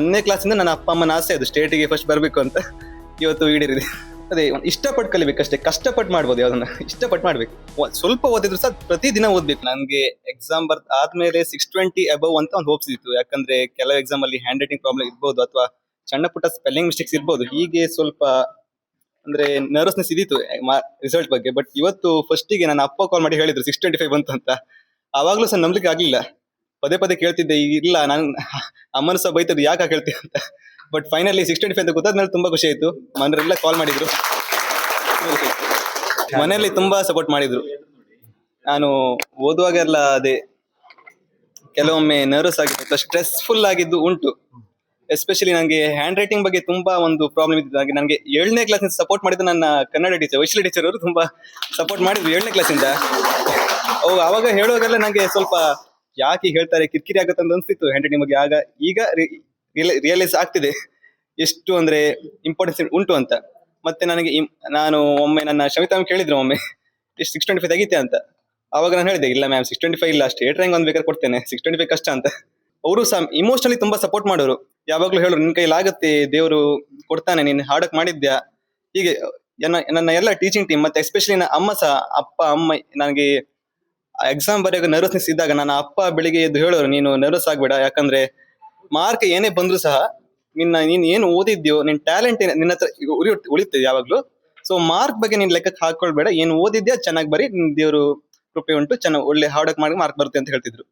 1ನೇ ಕ್ಲಾಸಿಂದ ನನ್ನ ಅಪ್ಪ ಅಮ್ಮನ ಆಸೆ ಅದು ಸ್ಟೇಟಿಗೆ ಫಸ್ಟ್ ಬರಬೇಕು ಅಂತ ಇವತ್ತು ಈಡೇರಿದೆ. ಅದೇ ಇಷ್ಟಪಟ್ಟು ಕಲಿಬೇಕಷ್ಟೇ, ಕಷ್ಟಪಟ್ಟು ಮಾಡ್ಬೋದು, ಯಾವ್ದನ್ನ ಇಷ್ಟಪಟ್ಟು ಮಾಡ್ಬೇಕು. ಸ್ವಲ್ಪ ಓದಿದ್ರು ಸಹ ಪ್ರತಿದಿನ ಓದ್ಬೇಕು. ನನಗೆ ಎಕ್ಸಾಮ್ ಆದ್ಮೇಲೆ 620 ಅಬವ್ ಅಂತ ಒಂದು ಹೋಪ್ಸ್ ಇತ್ತು. ಯಾಕಂದ್ರೆ ಕೆಲವು ಎಕ್ಸಾಮ್ ಅಲ್ಲಿ ಹ್ಯಾಂಡ್ ರೈಟಿಂಗ್ ಪ್ರಾಬ್ಲಮ್ ಇರ್ಬೋದು ಅಥವಾ ಸಣ್ಣ ಪುಟ್ಟ ಸ್ಪೆಲ್ಲಿಂಗ್ ಮಿಸ್ಟೇಕ್ಸ್ ಇರ್ಬೋದು. ಹೀಗೆ ಸ್ವಲ್ಪ ಅಂದ್ರೆ ನರ್ವಸ್ನೆಸ್ ಇದ್ದಿತ್ತು ರಿಸಲ್ಟ್ ಬಗ್ಗೆ. ಬಟ್ ಇವತ್ತು ಫಸ್ಟಿಗೆ ನನ್ನ ಅಪ್ಪ ಕಾಲ್ ಮಾಡಿ ಹೇಳಿದ್ರು 625 ಬಂತು ಅಂತ. ಆವಾಗ್ಲೂ ಸಹ ನಂಬಲಿಕ್ಕೆ ಆಗ್ಲಿಲ್ಲ. ಪದೇ ಪದೇ ಕೇಳ್ತಿದ್ದೆ, ಇಲ್ಲ ನಾನು ಅಮ್ಮನ ಸಹ ಬೈತದ್ದು ಯಾಕೆ ಕೇಳ್ತೀವಿ ಅಂತ. ಬಟ್ ಫೈನಲಿ 625 ಅಂತ ಗೊತ್ತಾದ್ಮೇಲೆ ತುಂಬಾ ಖುಷಿ ಆಯ್ತು. ಮನೆಯವರೆಲ್ಲ ಕಾಲ್ ಮಾಡಿದ್ರು, ಮನೆಯಲ್ಲಿ ತುಂಬಾ ಸಪೋರ್ಟ್ ಮಾಡಿದ್ರು. ನಾನು ಓದುವಾಗೆಲ್ಲ ಅದೇ ಕೆಲವೊಮ್ಮೆ ನರ್ವಸ್ ಆಗಿತ್ತು, ಸ್ಟ್ರೆಸ್ಫುಲ್ ಆಗಿದ್ದು ಉಂಟು. ಎಸ್ಪೆಷಲಿ ನನಗೆ ಹ್ಯಾಂಡ್ ರೈಟಿಂಗ್ ಬಗ್ಗೆ ತುಂಬಾ ಒಂದು ಪ್ರಾಬ್ಲಮ್ ಇದ್ದು. ನನಗೆ 7ನೇ ಕ್ಲಾಸಿಂದ ಸಪೋರ್ಟ್ ಮಾಡಿದ್ದು ನನ್ನ ಕನ್ನಡ ಟೀಚರ್ ವೈಶಾಲಿ ಟೀಚರ್ ಅವರು ತುಂಬಾ ಸಪೋರ್ಟ್ ಮಾಡಿದ್ರು 7ನೇ ಕ್ಲಾಸಿಂದ. ಅವಾಗ ಹೇಳುವಾಗೆಲ್ಲ ನನಗೆ ಸ್ವಲ್ಪ ಯಾಕೆ ಹೇಳ್ತಾರೆ ಕಿರಿಕಿರಿ ಆಗುತ್ತೆ ಅಂತ ಅನ್ಸ್ತಿತ್ತು ಹ್ಯಾಂಡ್ ರೈಟಿಂಗ್ ಬಗ್ಗೆ. ಈಗ ರಿಯಲೈಸ್ ಆಗ್ತಿದೆ ಎಷ್ಟು ಅಂದ್ರೆ ಇಂಪಾರ್ಟೆನ್ಸ್ ಉಂಟು ಅಂತ. ಮತ್ತೆ ನಾನು ಒಮ್ಮೆ ನನ್ನ ಶಮಿತಾ ಕೇಳಿದ್ರು ಒಮ್ಮೆ ಎಷ್ಟು 625 ತೆಗಿತೆ ಅಂತ. ಅವಾಗ ನಾನು ಹೇಳಿದೆ, ಇಲ್ಲ ಮ್ಯಾಮ್ 625 ಇಲ್ಲ, ಸ್ಟೇಟ್ ರ್ಯಾಂಕ್ ಒಂದು ಬೇಕಾದ್ರೆ ಕೊಡ್ತೇನೆ, 625 ಕಷ್ಟ ಅಂತ. ಅವರು ಸಹ ಇಮೋಷನಲಿ ತುಂಬಾ ಸಪೋರ್ಟ್ ಮಾಡೋರು. ಯಾವಾಗ್ಲೂ ಹೇಳೋರು, ನಿನ್ ಕೈಲಿ ಆಗುತ್ತೆ, ದೇವರು ಕೊಡ್ತಾನೆ, ನೀನ್ ಹಾಡಕ್ ಮಾಡಿದ್ಯಾ. ಹೀಗೆ ನನ್ನ ಎಲ್ಲ ಟೀಚಿಂಗ್ ಟೀಮ್ ಮತ್ತೆ ಎಸ್ಪೆಷಲಿ ನನ್ನ ಅಮ್ಮ ಸಹ, ಅಮ್ಮ ನನಗೆ ಎಕ್ಸಾಮ್ ಬರೆಯೋಕೆ ನರ್ವಸ್ನೆಸ್ ಇದ್ದಾಗ ನನ್ನ ಅಪ್ಪ ಬೆಳಿಗ್ಗೆ ಎದ್ದು ಹೇಳೋರು, ನೀನು ನರ್ವಸ್ ಆಗ್ಬೇಡ, ಯಾಕಂದ್ರೆ ಮಾರ್ಕ್ ಏನೇ ಬಂದ್ರು ಸಹ ನೀನ್ ಏನು ಓದಿದ್ಯೋ, ನಿನ್ ಟ್ಯಾಲೆಂಟ್ ನಿನ್ನ ಹತ್ರ ಉಳಿತದೆ ಯಾವಾಗ್ಲೂ. ಸೊ ಮಾರ್ಕ್ ಬಗ್ಗೆ ನೀನ್ ಲೆಕ್ಕಕ್ಕೆ ಹಾಕೊಳ್ಬೇಡ, ಏನು ಓದಿದ್ಯಾ ಚೆನ್ನಾಗಿ ಬರೀ, ದೇವರು ಕೃಪೆ ಉಂಟು, ಚೆನ್ನಾಗಿ ಒಳ್ಳೆ ಹಾರ್ಡ್ ಮಾಡಿ ಮಾರ್ಕ್ ಬರುತ್ತೆ ಅಂತ ಹೇಳ್ತಿದ್ರು.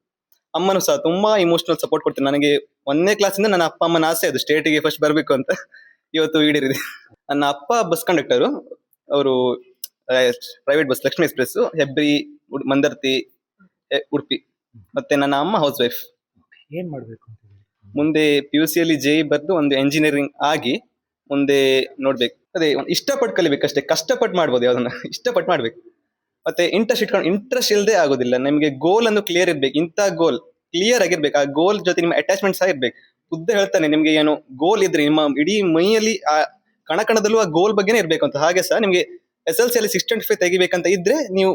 ಅಮ್ಮನು ಸಹ ತುಂಬಾ ಇಮೋಷನಲ್ ಸಪೋರ್ಟ್ ಕೊಡ್ತಾರೆ. ನನಗೆ 1ನೇ ಕ್ಲಾಸಿಂದ ನನ್ನ ಅಪ್ಪ ಅಮ್ಮನ ಆಸೆ ಅದು ಸ್ಟೇಟಿಗೆ ಫಸ್ಟ್ ಬರಬೇಕು ಅಂತ ಇವತ್ತು ಈಡೇರಿದೆ. ನನ್ನ ಅಪ್ಪ ಬಸ್ ಕಂಡಕ್ಟರು, ಅವರು private bus Lakshmi express, Hebri, Mandarthi, Udupi. ಮತ್ತೆ ನನ್ನ ಅಮ್ಮ ಹೌಸ್ ವೈಫ್. ಏನ್ ಮಾಡ್ಬೇಕು ಮುಂದೆ PUC ಅಲ್ಲಿ JEE ಬರ್ದು ಒಂದು ಎಂಜಿನಿಯರಿಂಗ್ ಆಗಿ ಮುಂದೆ ನೋಡ್ಬೇಕು. ಅದೇ ಇಷ್ಟಪಟ್ಟು ಕಲಿಬೇಕಷ್ಟೇ, ಕಷ್ಟಪಟ್ಟು ಮಾಡ್ಬೋದು, ಯಾವ್ದನ್ನ ಇಷ್ಟಪಟ್ಟು ಮಾಡ್ಬೇಕು. ಮತ್ತೆ ಇಂಟ್ರೆಸ್ಟ್ ಇಲ್ಲದೆ ಆಗೋದಿಲ್ಲ. ನಿಮಗೆ ಗೋಲ್ ಅನ್ನು ಕ್ಲಿಯರ್ ಇರ್ಬೇಕು. ಇಂಥ ಗೋಲ್ ಕ್ಲಿಯರ್ ಆಗಿರ್ಬೇಕು. ಆ ಗೋಲ್ ಜೊತೆ ನಿಮ್ಮ ಅಟ್ಯಾಚ್ಮೆಂಟ್ ಸಹ ಇರ್ಬೇಕು. ಬುದ್ಧ ಹೇಳ್ತಾನೆ, ನಿಮ್ಗೆ ಏನು ಗೋಲ್ ಇದ್ರೆ ನಿಮ್ಮ ಇಡೀ ಮೈಯಲ್ಲಿ ಆ ಕಣಕಣದಲ್ಲೂ ಆ ಗೋಲ್ ಬಗ್ಗೆನೇ ಇರ್ಬೇಕು ಅಂತ. ಹಾಗೆ ಸಹ ನಿಮ್ಗೆ SLC ಅಲ್ಲಿ 625 ತೆಗಿಬೇಕಂತ ಇದ್ರೆ ನೀವು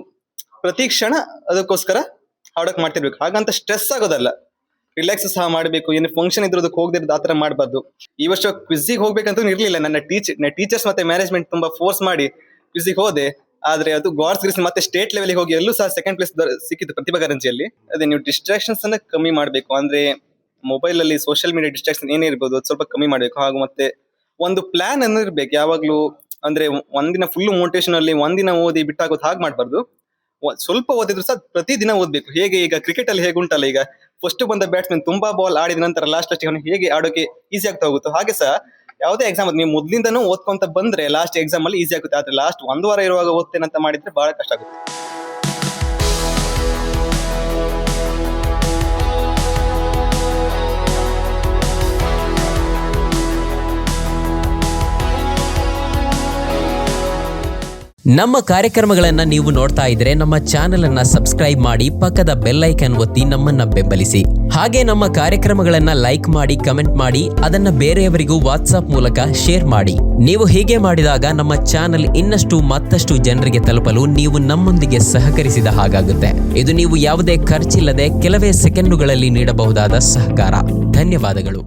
ಪ್ರತಿ ಕ್ಷಣ ಅದಕ್ಕೋಸ್ಕರ ಹಾರ್ಡ್ ಮಾಡ್ತಿರ್ಬೇಕು. ಹಾಗಂತ ಸ್ಟ್ರೆಸ್ ಆಗೋದಲ್ಲ, ರಿಲ್ಯಾಕ್ಸ್ ಸಹ ಮಾಡಬೇಕು. ಏನು ಫಂಕ್ಷನ್ ಇದ್ರೋದಕ್ಕೆ ಹೋಗದಿರೋದು ಆತರ ಮಾಡಬಾರ್ದು. ಈ ವರ್ಷ ಕ್ವಿಝಿಗೆ ಹೋಗ್ಬೇಕಂತ ಇರ್ಲಿಲ್ಲ. ನನ್ನ ಟೀಚರ್ಸ್ ಮತ್ತೆ ಮ್ಯಾನೇಜ್ಮೆಂಟ್ ತುಂಬಾ ಫೋರ್ಸ್ ಮಾಡಿ ಕ್ವಿಝಿಗೆ ಹೋದೆ. ಆದ್ರೆ ಅದು ಗಾಡ್ಸ್ ಗ್ರೇಸ್ ಮತ್ತೆ ಸ್ಟೇಟ್ ಲೆವೆಲ್ ಹೋಗಿ ಎಲ್ಲೂ ಸಹ ಸೆಕೆಂಡ್ ಪ್ಲೇಸ್ ಸಿಕ್ಕಿತ್ತು ಪ್ರತಿಭಾ ಕಾರಂಜಿಯಲ್ಲಿ. ಅದೇ ನೀವು ಡಿಸ್ಟ್ರಾಕ್ಷನ್ಸ್ ಅನ್ನ ಕಮ್ಮಿ ಮಾಡಬೇಕು. ಅಂದ್ರೆ ಮೊಬೈಲ್ ಅಲ್ಲಿ ಸೋಷಿಯಲ್ ಮೀಡಿಯಾ ಡಿಸ್ಟ್ರಾಕ್ಷನ್ ಏನೇ ಇರ್ಬೋದು ಅದು ಸ್ವಲ್ಪ ಕಮ್ಮಿ ಮಾಡಬೇಕು. ಹಾಗೂ ಮತ್ತೆ ಒಂದು ಪ್ಲಾನ್ ಅನ್ನು ಇರ್ಬೇಕು ಯಾವಾಗ್ಲೂ. ಅಂದ್ರೆ ಒಂದಿನ ಫುಲ್ ಮೋಟಿವೇಶನ್ ಅಲ್ಲಿ ಒಂದಿನ ಓದಿ ಬಿಟ್ಟಾಗೋದು ಹಾಗೆ ಮಾಡ್ಬಾರ್ದು. ಸ್ವಲ್ಪ ಓದಿದ್ರು ಸಹ ಪ್ರತಿದಿನ ಓದ್ಬೇಕು. ಹೇಗೆ ಈಗ ಕ್ರಿಕೆಟ್ ಅಲ್ಲಿ ಹೇಗೆ ಉಂಟಲ್ಲ, ಈಗ ಫಸ್ಟ್ ಬಂದ ಬ್ಯಾಟ್ಸ್ಮನ್ ತುಂಬಾ ಬಾಲ್ ಆಡಿದ ನಂತರ ಲಾಸ್ಟ್ ಅವನು ಹೇಗೆ ಆಡೋಕೆ ಈಸಿ ಆಗ್ತಾ ಹೋಗುತ್ತೋ, ಹಾಗೆ ಸಹ ಯಾವುದೇ ಎಕ್ಸಾಮ್ ನೀವು ಮೊದ್ಲಿಂದನೂ ಓದ್ಕೊಂತ ಬಂದ್ರೆ ಲಾಸ್ಟ್ ಎಕ್ಸಾಮ್ ಅಲ್ಲಿ ಈಸಿ ಆಗುತ್ತೆ. ಆದ್ರೆ ಲಾಸ್ಟ್ 1 ವಾರ ಇರುವಾಗ ಓದ್ತೇನೆ ಅಂತ ಮಾಡಿದ್ರೆ ಬಹಳ ಕಷ್ಟ ಆಗುತ್ತೆ. ನಮ್ಮ ಕಾರ್ಯಕ್ರಮಗಳನ್ನು ನೀವು ನೋಡ್ತಾ ಇದ್ರೆ ನಮ್ಮ ಚಾನೆಲ್ ಅನ್ನ ಸಬ್ಸ್ಕ್ರೈಬ್ ಮಾಡಿ, ಪಕ್ಕದ ಬೆಲ್ ಐಕಾನ್ ಒತ್ತಿ ನಮ್ಮನ್ನ ಬೆಂಬಲಿಸಿ. ಹಾಗೆ ನಮ್ಮ ಕಾರ್ಯಕ್ರಮಗಳನ್ನ ಲೈಕ್ ಮಾಡಿ, ಕಮೆಂಟ್ ಮಾಡಿ, ಅದನ್ನ ಬೇರೆಯವರಿಗೂ ವಾಟ್ಸ್ಆಪ್ ಮೂಲಕ ಶೇರ್ ಮಾಡಿ. ನೀವು ಹೀಗೆ ಮಾಡಿದಾಗ ನಮ್ಮ ಚಾನೆಲ್ ಮತ್ತಷ್ಟು ಜನರಿಗೆ ತಲುಪಲು ನೀವು ನಮ್ಮೊಂದಿಗೆ ಸಹಕರಿಸಿದ ಹಾಗಾಗುತ್ತೆ. ಇದು ನೀವು ಯಾವುದೇ ಖರ್ಚಿಲ್ಲದೆ ಕೆಲವೇ ಸೆಕೆಂಡುಗಳಲ್ಲಿ ನೀಡಬಹುದಾದ ಸಹಕಾರ. ಧನ್ಯವಾದಗಳು.